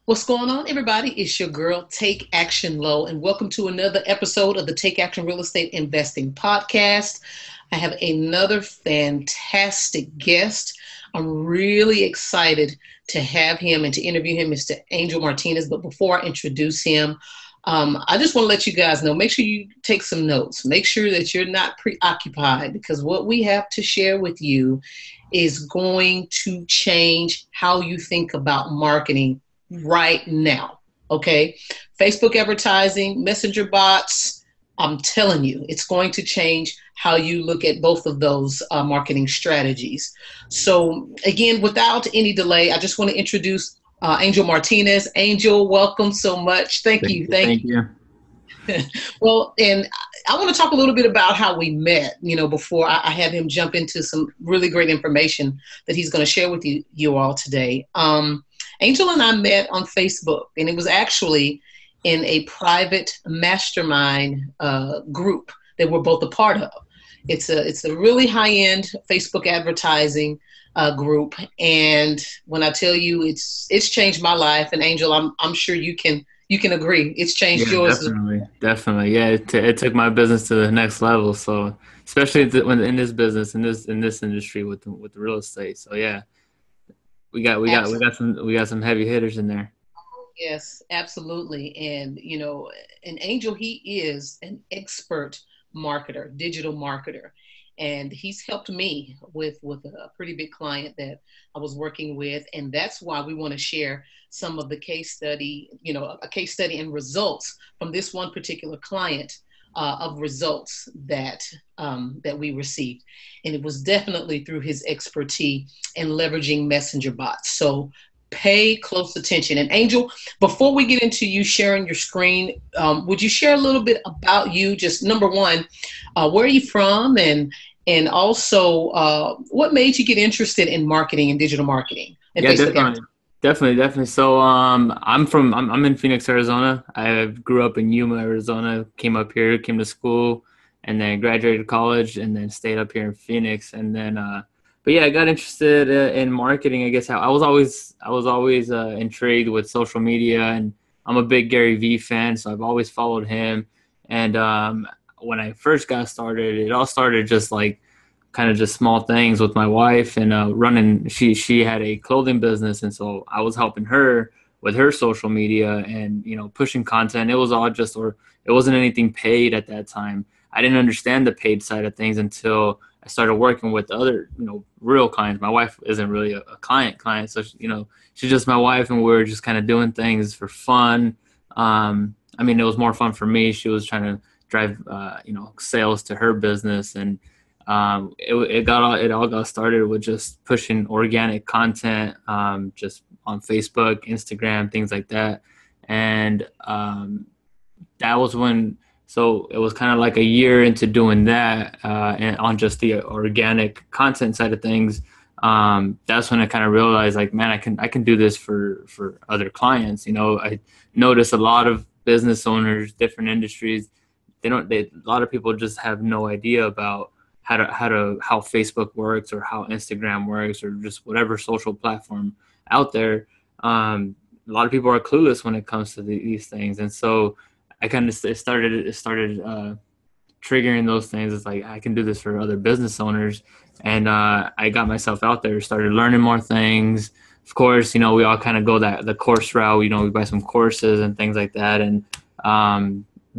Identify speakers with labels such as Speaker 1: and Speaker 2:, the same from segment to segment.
Speaker 1: What's going on, everybody? It's your girl, Take Action Low, and welcome to another episode of the Take Action Real Estate Investing Podcast. I have another fantastic guest. I'm really excited to have him and to interview him, Mr. Angel Martinez. But before I introduce him, I just want to let you guys know, make sure you take some notes. Make sure that you're not preoccupied because what we have to share with you is going to change how you think about marketing right now. Okay. Facebook advertising, messenger bots. I'm telling you, it's going to change how you look at both of those marketing strategies. So, again, without any delay, I just want to introduce Angel Martinez. Angel, welcome so much. Thank
Speaker 2: Thank
Speaker 1: you.
Speaker 2: you.
Speaker 1: Thank
Speaker 2: Thank
Speaker 1: you.
Speaker 2: you.
Speaker 1: Well, and I want to talk a little bit about how we met, before I have him jump into some really great information that he's going to share with you all today. Angel and I met on Facebook, and it was actually in a private mastermind group that we're both a part of. It's a really high end Facebook advertising group, and when I tell you it's changed my life, and Angel, I'm sure you can agree, it's changed
Speaker 2: Yeah,
Speaker 1: yours as
Speaker 2: definitely. Definitely. Yeah, it took my business to the next level. So, especially when in this business, in this industry with the real estate. So, yeah, we got we got
Speaker 1: well.
Speaker 2: we got some we got some heavy hitters in there.
Speaker 1: Yes, absolutely. And, an Angel, he is an expert marketer, digital marketer. And he's helped me with a pretty big client that I was working with. And that's why we want to share some of the case study, a case study and results from this one particular client of results that we received. And it was definitely through his expertise in leveraging messenger bots. So pay close attention. And Angel, before we get into you sharing your screen, would you share a little bit about you? Just number one, where are you from, and also what made you get interested in marketing and digital marketing and
Speaker 2: Yeah,
Speaker 1: Facebook
Speaker 2: definitely.
Speaker 1: advertising?
Speaker 2: Definitely. So, I'm in Phoenix, Arizona. I grew up in Yuma, Arizona. Came up here, came to school, and then graduated college, and then stayed up here in Phoenix. And then, but yeah, I got interested in marketing. I guess I was always intrigued with social media, and I'm a big Gary Vee fan, so I've always followed him. And when I first got started, it all started just like kind of just small things with my wife and running. She had a clothing business, and so I was helping her with her social media and pushing content. It was all just, or it wasn't anything paid at that time. I didn't understand the paid side of things until I started working with other real clients. My wife isn't really a client, so she's just my wife, and we're just kind of doing things for fun. I mean, it was more fun for me. She was trying to drive sales to her business, and it all got started with just pushing organic content, just on Facebook, Instagram, things like that. And that was when, so it was kind of like a year into doing that, and on just the organic content side of things. That's when I kind of realized, like, man, I can do this for other clients. I notice a lot of business owners, different industries, a lot of people just have no idea about how Facebook works, or how Instagram works, or just whatever social platform out there. A lot of people are clueless when it comes to these things, and so I kind of it started triggering those things. It's like, I can do this for other business owners, and I got myself out there, started learning more things. Of course, we all kind of go the course route. We buy some courses and things like that, and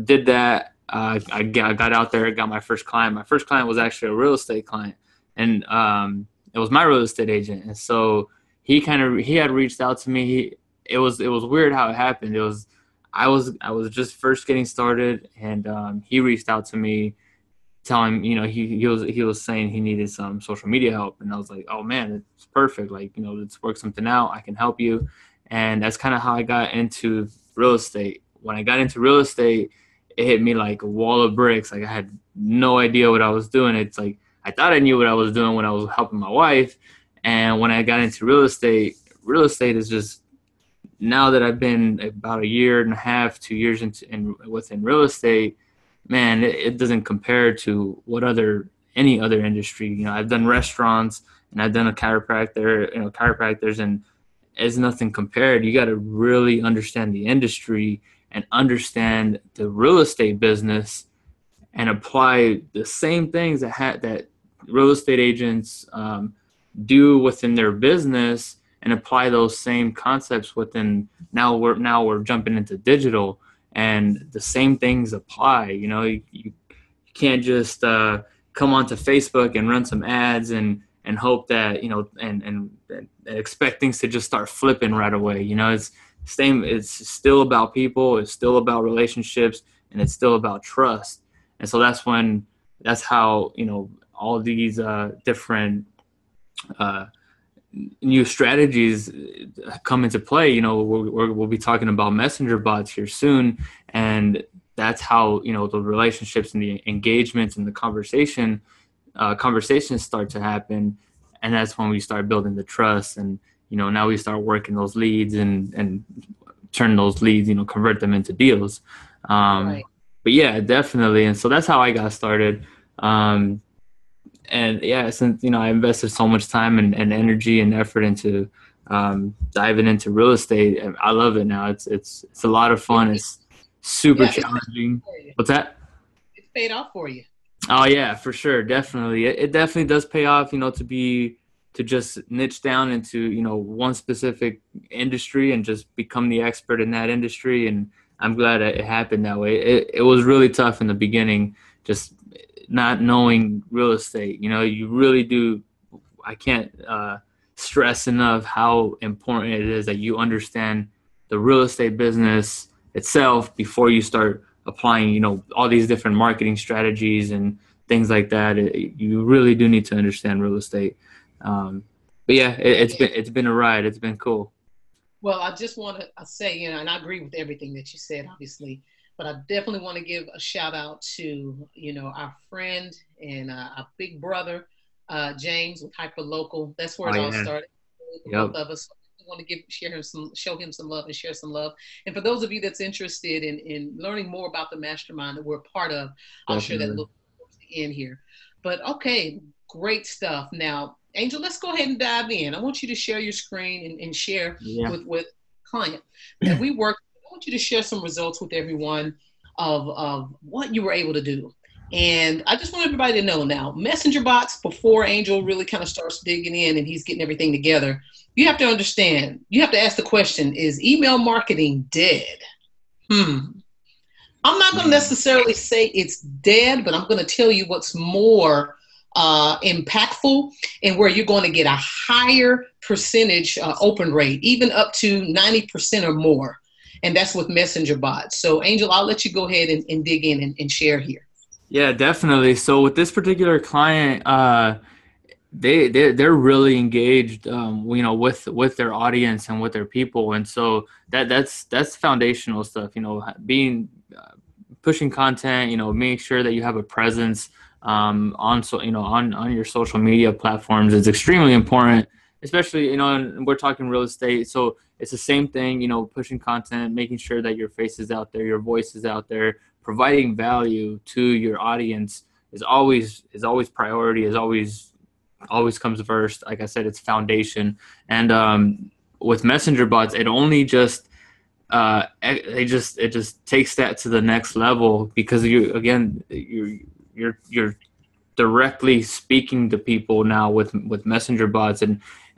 Speaker 2: did that. I got out there, got my first client. My first client was actually a real estate client, and it was my real estate agent. And so he had reached out to me. It was weird how it happened. I was just first getting started, and he reached out to me, telling, he was saying he needed some social media help. And I was like, oh man, it's perfect. Like, let's work something out. I can help you. And that's kind of how I got into real estate. When I got into real estate, it hit me like a wall of bricks. Like, I had no idea what I was doing. It's like, I thought I knew what I was doing when I was helping my wife. And when I got into real estate is just, now that I've been about a year and a half, 2 years within real estate, man, it doesn't compare to any other industry. I've done restaurants, and I've done chiropractors, and is nothing compared. You got to really understand the industry and understand the real estate business and apply the same things that real estate agents do within their business, and apply those same concepts within. Now we're jumping into digital, and the same things apply. You can't just come onto Facebook and run some ads and hope that and expect things to just start flipping right away. It's still about people, it's still about relationships, and it's still about trust. And so that's how all these different uh, new strategies come into play. We'll be talking about messenger bots here soon, and that's how the relationships and the engagements and the conversations start to happen, and that's when we start building the trust. And now we start working those leads and turn those leads, convert them into deals.
Speaker 1: Right.
Speaker 2: But yeah, definitely. And so that's how I got started. And yeah, since I invested so much time and energy and effort into diving into real estate, and I love it now. It's a lot of fun. It's super
Speaker 1: Yeah,
Speaker 2: challenging. What's that?
Speaker 1: it's paid off for you.
Speaker 2: Oh yeah, for sure, definitely. It definitely does pay off. To just niche down into one specific industry and just become the expert in that industry. And I'm glad it happened that way. It was really tough in the beginning, just not knowing real estate. You really do. I can't stress enough how important it is that you understand the real estate business itself before you start applying, all these different marketing strategies and things like that. You really do need to understand real estate. But yeah,
Speaker 1: Yeah.
Speaker 2: it's been a ride. It's been cool.
Speaker 1: Well, I just want to say, and I agree with everything that you said, obviously, but I definitely want to give a shout out to, our friend and our big brother, James with Hyperlocal. That's where
Speaker 2: Oh
Speaker 1: it all
Speaker 2: yeah.
Speaker 1: started for both
Speaker 2: Yep.
Speaker 1: of us. I want to show him some love and share some love. And for those of you that's interested in learning more about the mastermind that we're a part of, I'll share that
Speaker 2: Definitely.
Speaker 1: little towards the end here. But okay, great stuff. Now, Angel, let's go ahead and dive in. I want you to share your screen and share
Speaker 2: Yeah.
Speaker 1: with client that we work. I want you to share some results with everyone of what you were able to do. And I just want everybody to know now, messenger bots, before Angel really kind of starts digging in and he's getting everything together, you have to understand, you have to ask the question, is email marketing dead? Hmm. I'm not going to
Speaker 2: Mm.
Speaker 1: necessarily say it's dead, but I'm going to tell you what's more impactful and where you're going to get a higher percentage open rate, even up to 90% or more. And that's with messenger bots. So, Angel, I'll let you go ahead and dig in and share here.
Speaker 2: Yeah, definitely. So with this particular client, they're really engaged, with their audience and with their people, and so that's foundational stuff. Being pushing content, make sure that you have a presence on your social media platforms is extremely important, especially and we're talking real estate, so it's the same thing. Pushing content, making sure that your face is out there, your voice is out there, providing value to your audience is always priority, is always comes first. Like I said, it's foundation. And with messenger bots, it only just it just takes that to the next level, because you're directly speaking to people now with messenger bots.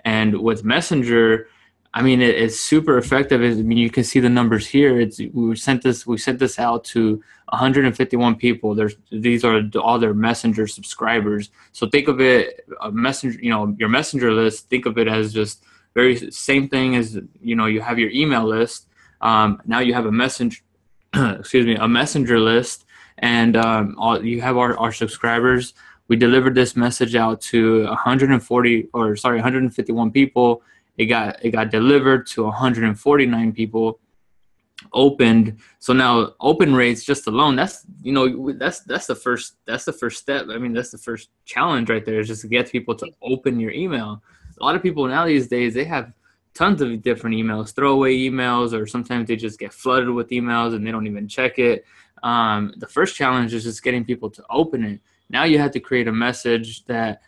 Speaker 2: And with messenger, I mean, it's super effective. I mean, you can see the numbers here. We sent this out to 151 people. These are all their messenger subscribers. So think of it, a messenger, your messenger list, think of it as just very same thing as, you have your email list. Now you have a messenger, excuse me, a messenger list, and you have our subscribers. We delivered this message out to 151 people. It got delivered to 149 people, opened. So now open rates just alone, that's the first step. I mean, that's the first challenge right there, is just to get people to open your email. A lot of people now these days, they have tons of different emails, throwaway emails, or sometimes they just get flooded with emails and they don't even check it. The first challenge is just getting people to open it. Now you have to create a message that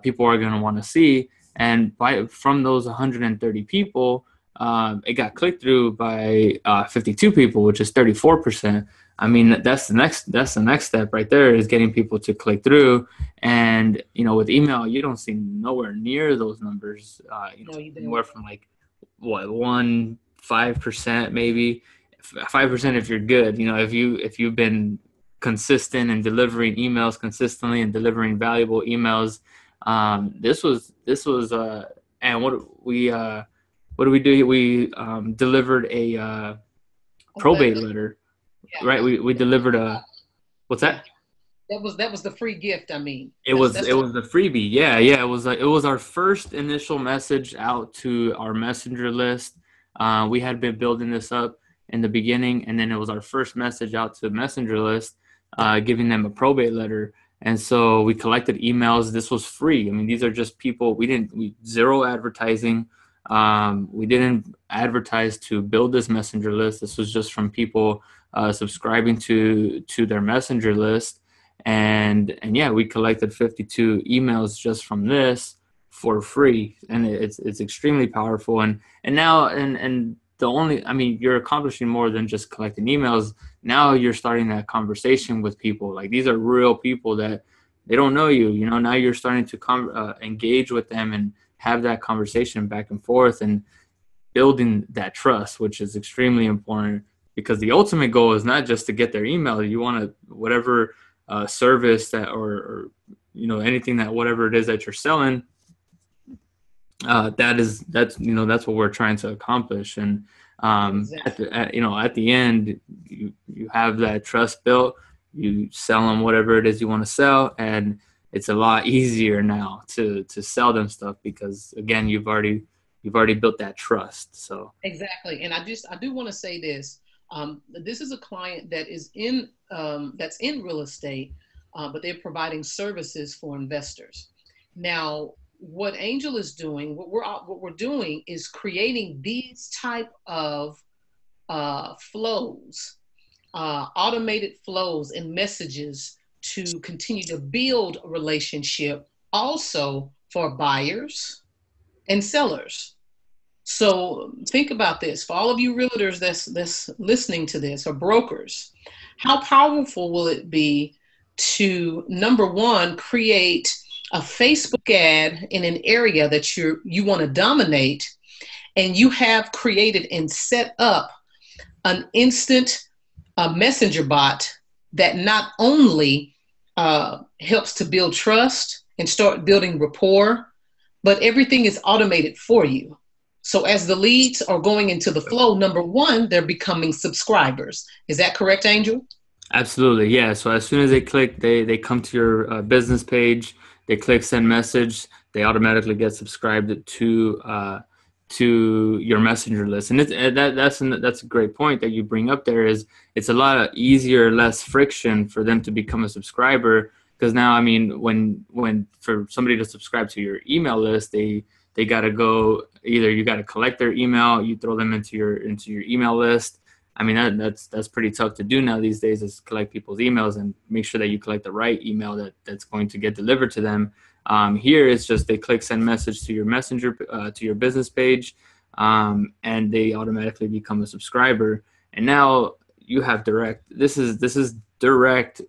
Speaker 2: people are going to want to see. And from those 130 people, it got clicked through by 52 people, which is 34%. I mean, that's the next step right there, is getting people to click through. And with email, you don't see nowhere near those numbers.
Speaker 1: No, you don't.
Speaker 2: Anywhere from like what 1-5% maybe, 5% if you're good. If you've been consistent and delivering emails consistently and delivering valuable emails. This was and what do we do? We delivered a
Speaker 1: A
Speaker 2: probate
Speaker 1: letter.
Speaker 2: letter,
Speaker 1: Yeah.
Speaker 2: right? We delivered a, what's
Speaker 1: Yeah.
Speaker 2: that?
Speaker 1: That was the free gift. I mean,
Speaker 2: It
Speaker 1: that's
Speaker 2: was
Speaker 1: that's
Speaker 2: it
Speaker 1: the
Speaker 2: was the freebie. Yeah, yeah. It was our first initial message out to our messenger list. We had been building this up in the beginning, and then it was our first message out to the messenger list, giving them a probate letter. And so we collected emails. This was free. I mean, these are just people. We zero advertising. We didn't advertise to build this messenger list. This was just from people subscribing to their messenger list. And yeah, we collected 52 emails just from this for free, and it's extremely powerful. And now, and the only, I mean, you're accomplishing more than just collecting emails. Now you're starting that conversation with people. Like, these are real people that they don't know you. Now you're starting to engage with them and have that conversation back and forth, and building that trust, which is extremely important, because the ultimate goal is not just to get their email. You want to, whatever service that, or anything, that whatever it is that you're selling, that's what we're trying to accomplish. And
Speaker 1: exactly.
Speaker 2: at the end, you have that trust built. You sell them whatever it is you want to sell, and it's a lot easier now to sell them stuff, because again, you've already built that trust. So
Speaker 1: Exactly. And I do want to say this. This is a client that is in that's in real estate, but they're providing services for investors. Now, what Angel is doing, what we're doing is creating these type of flows, automated flows and messages to continue to build a relationship, also for buyers and sellers. So think about this for all of you realtors that's listening to this, or brokers. How powerful will it be to, number one, create a Facebook ad in an area that you want to dominate, and you have created and set up an instant messenger bot that not only helps to build trust and start building rapport, but everything is automated for you. So as the leads are going into the flow, number one, they're becoming subscribers. Is that correct, Angel?
Speaker 2: absolutely, yeah. So as soon as they click, they come to your business page. They click send message. They automatically get subscribed to your messenger list. And that's a great point that you bring up. There is, it's a lot easier, less friction for them to become a subscriber, because now, I mean, when for somebody to subscribe to your email list, they got to go, either you got to collect their email, you throw them into your email list. I mean, that's pretty tough to do now these days, is collect people's emails and make sure that you collect the right email that's going to get delivered to them. Here it's just they click send message to your messenger, to your business page, and they automatically become a subscriber. And now you have direct. This is direct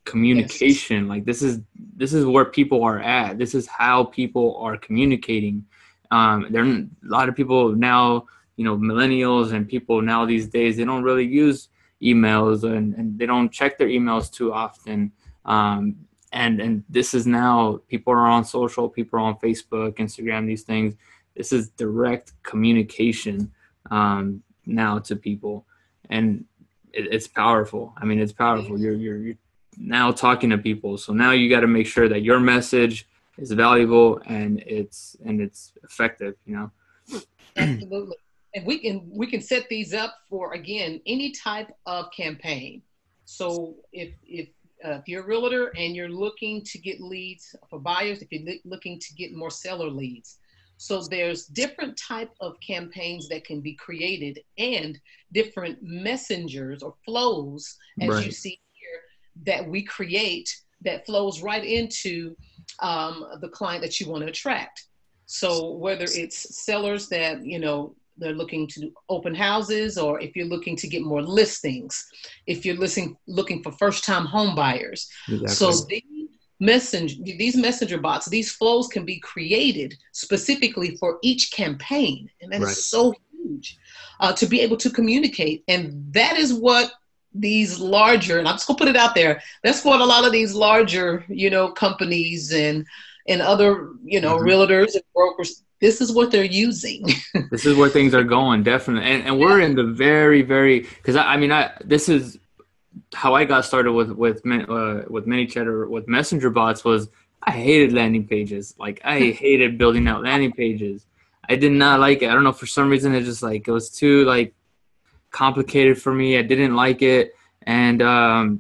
Speaker 1: Yes.
Speaker 2: communication. Like, this is where people are at. This is how people are communicating. There are a lot of people now, millennials and people now these days, they don't really use emails, and they don't check their emails too often. And this is now, people are on social, people are on Facebook, Instagram, these things. This is direct communication now to people, and it's powerful. I mean, it's
Speaker 1: It
Speaker 2: powerful.
Speaker 1: is.
Speaker 2: You're now talking to people, so now you got to make sure that your message is valuable and it's effective.
Speaker 1: Absolutely. And we can set these up for, again, any type of campaign. So if you're a realtor and you're looking to get leads for buyers, if you're looking to get more seller leads, so there's different type of campaigns that can be created, and different messengers or flows, as you
Speaker 2: Right.
Speaker 1: see here, that we create, that flows right into the client that you want to attract. So whether it's sellers that they're looking to do open houses, or if you're looking to get more listings, if you're looking for first-time home buyers.
Speaker 2: Exactly.
Speaker 1: So these messenger bots, these flows can be created specifically for each campaign, and that is
Speaker 2: Right.
Speaker 1: so huge to be able to communicate. And that is what these larger, and I'm just gonna put it out there, that's what a lot of these larger, companies and other,
Speaker 2: Mhm.
Speaker 1: realtors and brokers, this is what they're using.
Speaker 2: This is where things are going, definitely. And
Speaker 1: Yeah.
Speaker 2: we're in the very, very, because I mean, this is how I got started with ManyChat or with messenger bots. Was I hated landing pages. Like, I hated building out landing pages. I did not like it. I don't know, for some reason it just like, it was too like complicated for me. I didn't like it. And that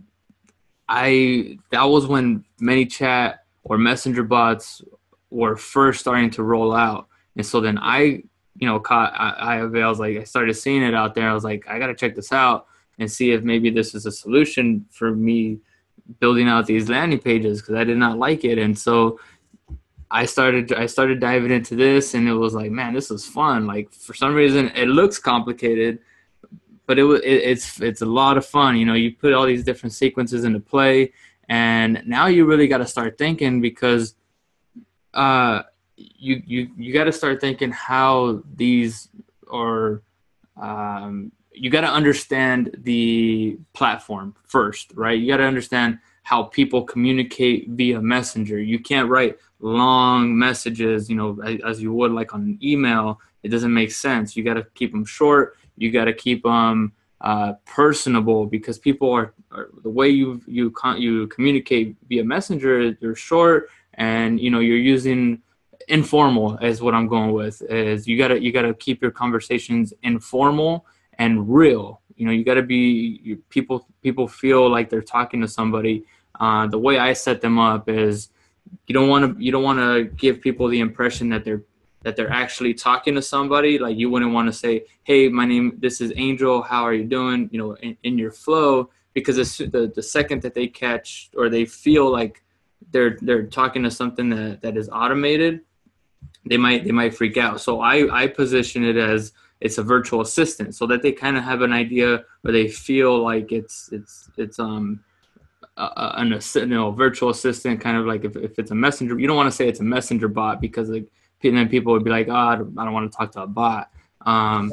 Speaker 2: was when ManyChat or messenger bots were first starting to roll out. And so then I was like, I started seeing it out there. I was like, I got to check this out and see if maybe this is a solution for me building out these landing pages, because I did not like it. And so I started diving into this, and it was like, man, this is fun. Like, for some reason it looks complicated, but it's a lot of fun. You put all these different sequences into play, and now you really got to start thinking, because you got to start thinking how these are. You got to understand the platform first, right? You got to understand how people communicate via messenger. You can't write long messages, as you would like on an email. It doesn't make sense. You got to keep them short. You got to keep them personable, because people are the way you communicate via messenger. They're short, and you're using informal is what I'm going with. Is you gotta keep your conversations informal and real. You gotta be people feel like they're talking to somebody. The way I set them up is, you don't want to give people the impression that they're actually talking to somebody. Like, you wouldn't want to say, hey, this is Angel, how are you doing, in your flow, because the second that they catch or they feel like they're talking to something that is automated, they might freak out. So I position it as it's a virtual assistant, so that they kind of have an idea, or they feel like it's virtual assistant, kind of like, if it's a messenger. You don't want to say it's a messenger bot, because like, then people would be like, oh, I don't want to talk to a bot.
Speaker 1: Right.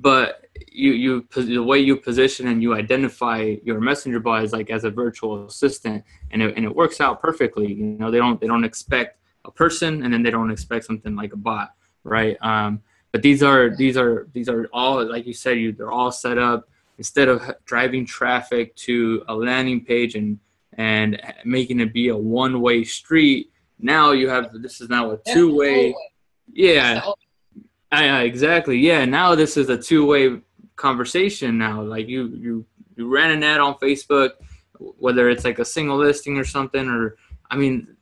Speaker 2: But the way you position and you identify your messenger bot is like as a virtual assistant, and it works out perfectly. They don't expect a person, and then they don't expect something like a bot, right? But these are all, like you said, they're all set up. Instead of driving traffic to a landing page and making it be a one-way street, now this is now a
Speaker 1: That's the
Speaker 2: two-way.
Speaker 1: old way. That's
Speaker 2: Yeah,
Speaker 1: the old
Speaker 2: exactly. Yeah, now this is a two-way conversation. Now, like, you ran an ad on Facebook, whether it's like a single listing or something, or, I mean,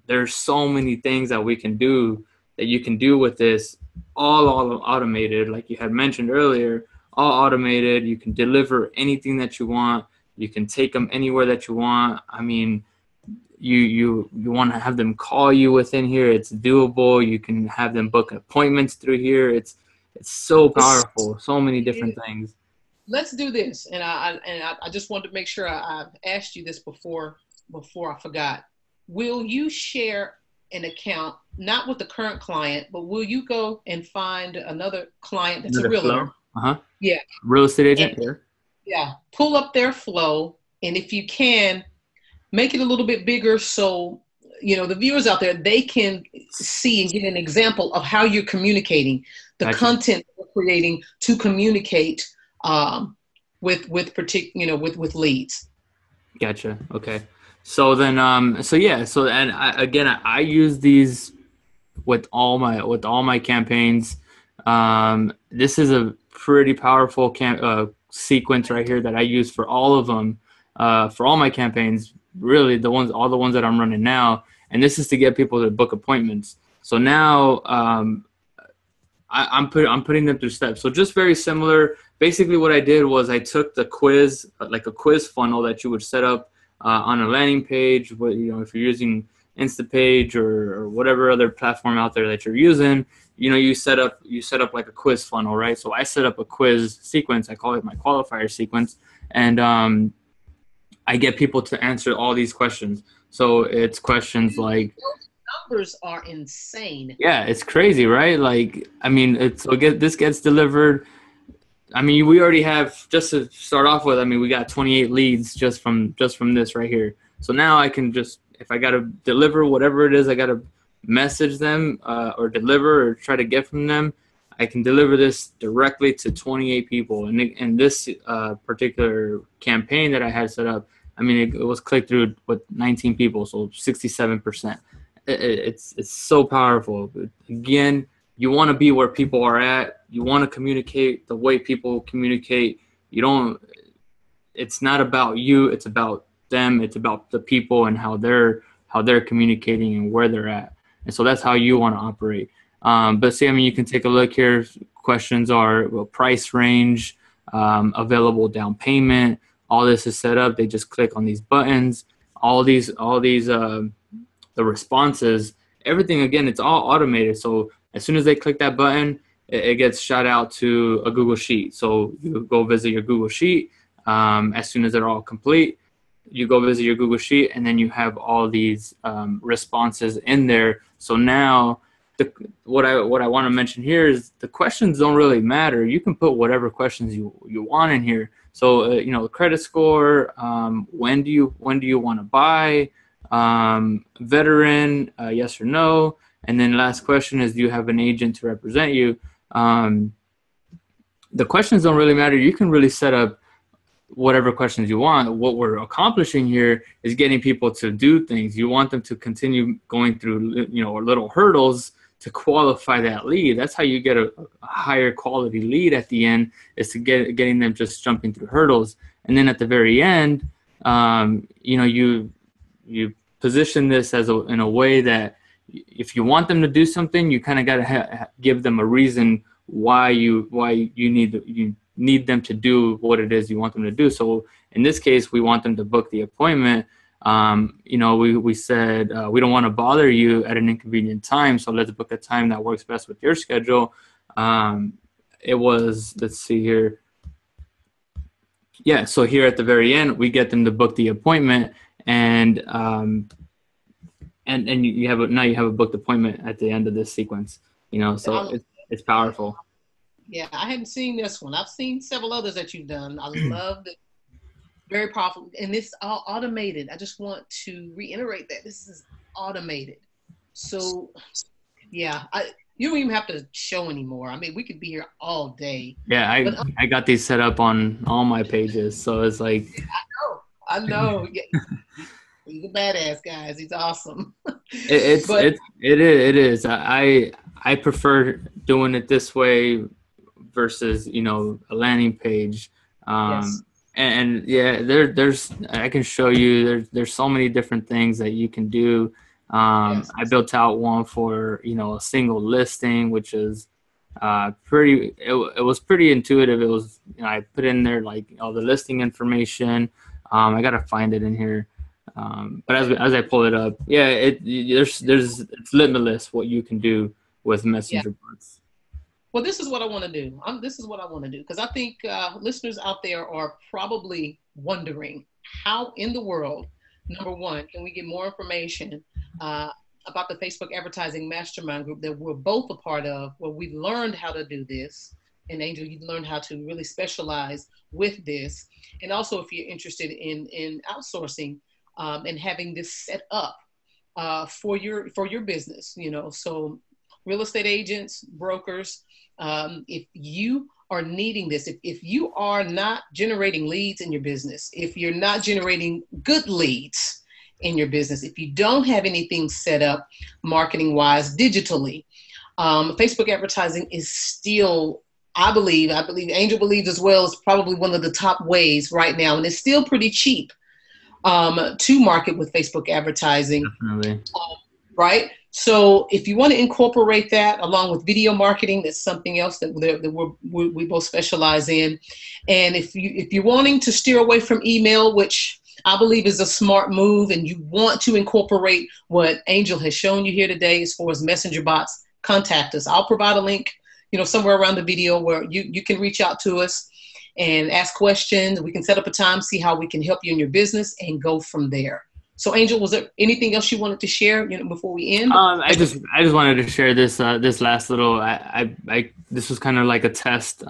Speaker 2: there's so many things that you can do with this, all automated, like you had mentioned earlier, all automated. You can deliver anything that you want. You can take them anywhere that you want. I mean, you want to have them call you within here, it's doable. You can have them book appointments through here. It's so
Speaker 1: It's,
Speaker 2: powerful, so many different things.
Speaker 1: let's do this. And I just wanted to make sure I've asked you this before I forgot. Will you share an account, not with the current client, but will you go and find another client that's a
Speaker 2: Another flow.
Speaker 1: realtor? Yeah.
Speaker 2: Real estate
Speaker 1: And
Speaker 2: agent here.
Speaker 1: yeah, pull up their flow. And if you can, make it a little bit bigger, so the viewers out there, they can see and get an example of how you're communicating, the
Speaker 2: Gotcha.
Speaker 1: content we're creating to communicate with with leads.
Speaker 2: Gotcha. Okay. So then, so yeah, and I use these with all my campaigns. This is a pretty powerful sequence right here that I use for all of them, for all my campaigns. Really, all the ones that I'm running now, and this is to get people to book appointments. So now, I'm putting them through steps. So just very similar. Basically, what I did was I took the quiz, like a quiz funnel that you would set up on a landing page. If you're using Instapage or whatever other platform out there that you're using, you set up like a quiz funnel, right? So I set up a quiz sequence. I call it my qualifier sequence, and I get people to answer all these questions. So it's questions like,
Speaker 1: Those numbers are insane.
Speaker 2: yeah, it's crazy, right? Like, I mean, this gets delivered. I mean, we already have, just to start off with, I mean, we got 28 leads just from this right here. So now I can just, if I got to deliver whatever it is I got to message them or deliver or try to get from them, I can deliver this directly to 28 people. And this particular campaign that I had set up, I mean, it was clicked through with 19 people, so 67%. It's so powerful. But again, you want to be where people are at. You want to communicate the way people communicate. It's not about you. It's about them. It's about the people and how they're communicating and where they're at. And so that's how you want to operate. But see, I mean, you can take a look here. Questions are, well, price range, available down payment. All this is set up. They just click on these buttons. All these the responses, everything, again, it's all automated. So as soon as they click that button, it gets shot out to a Google Sheet. So you go visit your Google Sheet. As soon as they're all complete, you go visit your Google Sheet, and then you have all these responses in there. So now what I want to mention here is the questions don't really matter. You can put whatever questions you want in here. So credit score, when do you want to buy, veteran, yes or no, and then last question is, do you have an agent to represent you? The questions don't really matter. You can really set up whatever questions you want. What we're accomplishing here is getting people to do things. You want them to continue going through, little hurdles to qualify that lead. That's how you get a higher quality lead at the end, is to getting them just jumping through hurdles. And then at the very end, you position this in a way that if you want them to do something, you kind of got to give them a reason why you need them to do what it is you want them to do. So in this case, we want them to book the appointment. We said we don't want to bother you at an inconvenient time, so let's book a time that works best with your schedule. It was, let's see here. Yeah, so here at the very end, we get them to book the appointment, and you have a booked appointment at the end of this sequence. So it's powerful.
Speaker 1: Yeah, I hadn't seen this one. I've seen several others that you've done. I love it. Very powerful. And it's all automated. I just want to reiterate that this is automated. So, yeah, you don't even have to show anymore. I mean, we could be here all day.
Speaker 2: Yeah, I got these set up on all my pages. So it's like.
Speaker 1: I know. Yeah. He's a badass, guys. He's awesome.
Speaker 2: It is. I prefer doing it this way versus, a landing page. Yes. And yeah, there's I can show you there's so many different things that you can do. Yes. I built out one for, a single listing, which is it was pretty intuitive. It was, I put in there like all the listing information. I got to find it in here. But as I pull it up, yeah, it's limitless what you can do with messenger bots.
Speaker 1: Well, this is what I want to do. This is what I want to do, because I think listeners out there are probably wondering how in the world, number one, can we get more information about the Facebook Advertising Mastermind Group that we're both a part of, where we learned how to do this. And Angel, you learned how to really specialize with this. And also, if you're interested in outsourcing and having this set up for your business, so real estate agents, brokers, if you are needing this, if you are not generating leads in your business, if you're not generating good leads in your business, if you don't have anything set up marketing wise digitally, Facebook advertising is still, I believe Angel believes as well, is probably one of the top ways right now, and it's still pretty cheap to market with Facebook advertising.
Speaker 2: Definitely.
Speaker 1: Right? So if you want to incorporate that along with video marketing, that's something else that we both specialize in. And if you're wanting to steer away from email, which I believe is a smart move, and you want to incorporate what Angel has shown you here today as far as messenger bots, contact us. I'll provide a link, somewhere around the video where you can reach out to us and ask questions. We can set up a time, see how we can help you in your business, and go from there. So, Angel, was there anything else you wanted to share, before we end?
Speaker 2: I just wanted to share this last little. This was kind of like a test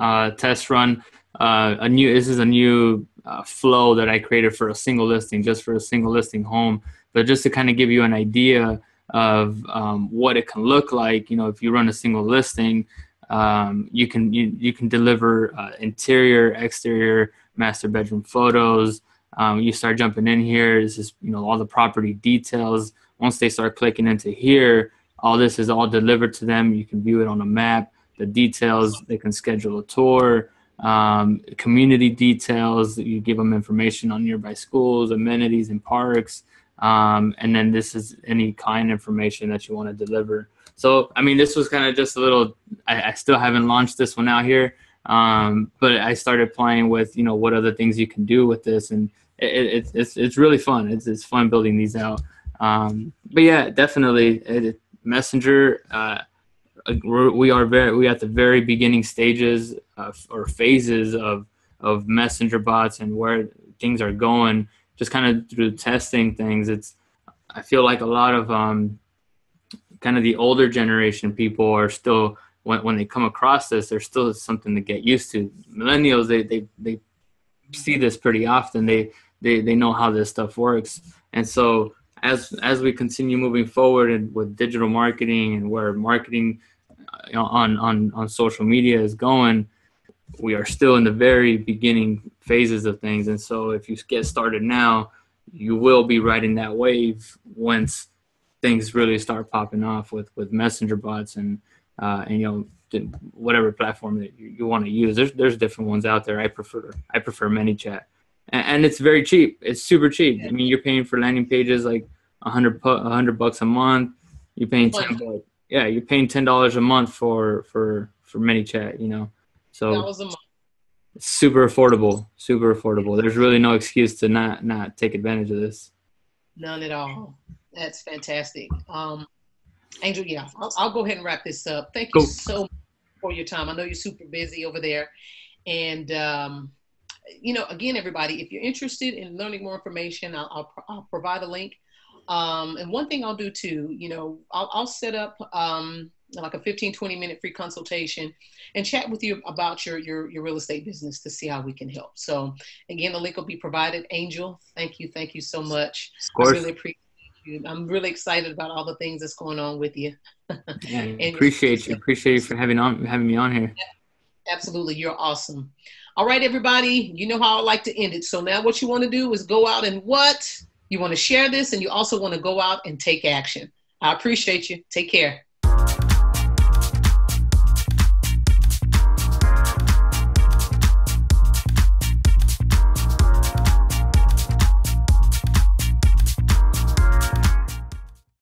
Speaker 2: run. This is a new flow that I created for a single listing, just for a single listing home, but just to kind of give you an idea of what it can look like. If you run a single listing, you can deliver interior, exterior, master bedroom photos. You start jumping in here. This is all the property details. Once they start clicking into here, all this is all delivered to them. You can view it on a map, the details. They can schedule a tour, community details. You give them information on nearby schools, amenities, and parks. And then this is any client information that you want to deliver. So, this was kind of just a little, I still haven't launched this one out here. But I started playing with, what other things you can do with this. And it's really fun. It's fun building these out. But yeah, definitely Messenger, we at the very beginning stages or phases of Messenger bots and where things are going, just kind of through testing things. I feel like a lot of kind of the older generation people are still, when they come across this, there's still something to get used to. Millennials, they see this pretty often. They know how this stuff works. And so as we continue moving forward and with digital marketing and where marketing on social media is going, we are still in the very beginning phases of things. And so if you get started now, you will be riding that wave once things really start popping off with messenger bots and whatever platform that you want to use. There's different ones out there. I prefer ManyChat, and it's very cheap. It's super cheap. You're paying for landing pages like $100 a month. You're paying $10. Yeah, you're paying $10 a month for ManyChat. So it's super affordable. Super affordable. There's really no excuse to not take advantage of this.
Speaker 1: None at all. That's fantastic. Angel, yeah, I'll go ahead and wrap this up. Thank you so much for your time. I know you're super busy over there. And, again, everybody, if you're interested in learning more information, I'll provide a link. And one thing I'll do too, I'll set up like a 15, 20-minute free consultation and chat with you about your real estate business to see how we can help. So again, the link will be provided. Angel, thank you so much.
Speaker 2: Of course.
Speaker 1: I really appreciate you. I'm really excited about all the things that's going on with you.
Speaker 2: Yeah, appreciate you for having me on here.
Speaker 1: Absolutely. You're awesome. All right, everybody, you know how I like to end it. So now what you want to do is go out and you want to share this, and you also want to go out and take action. I appreciate you. Take care.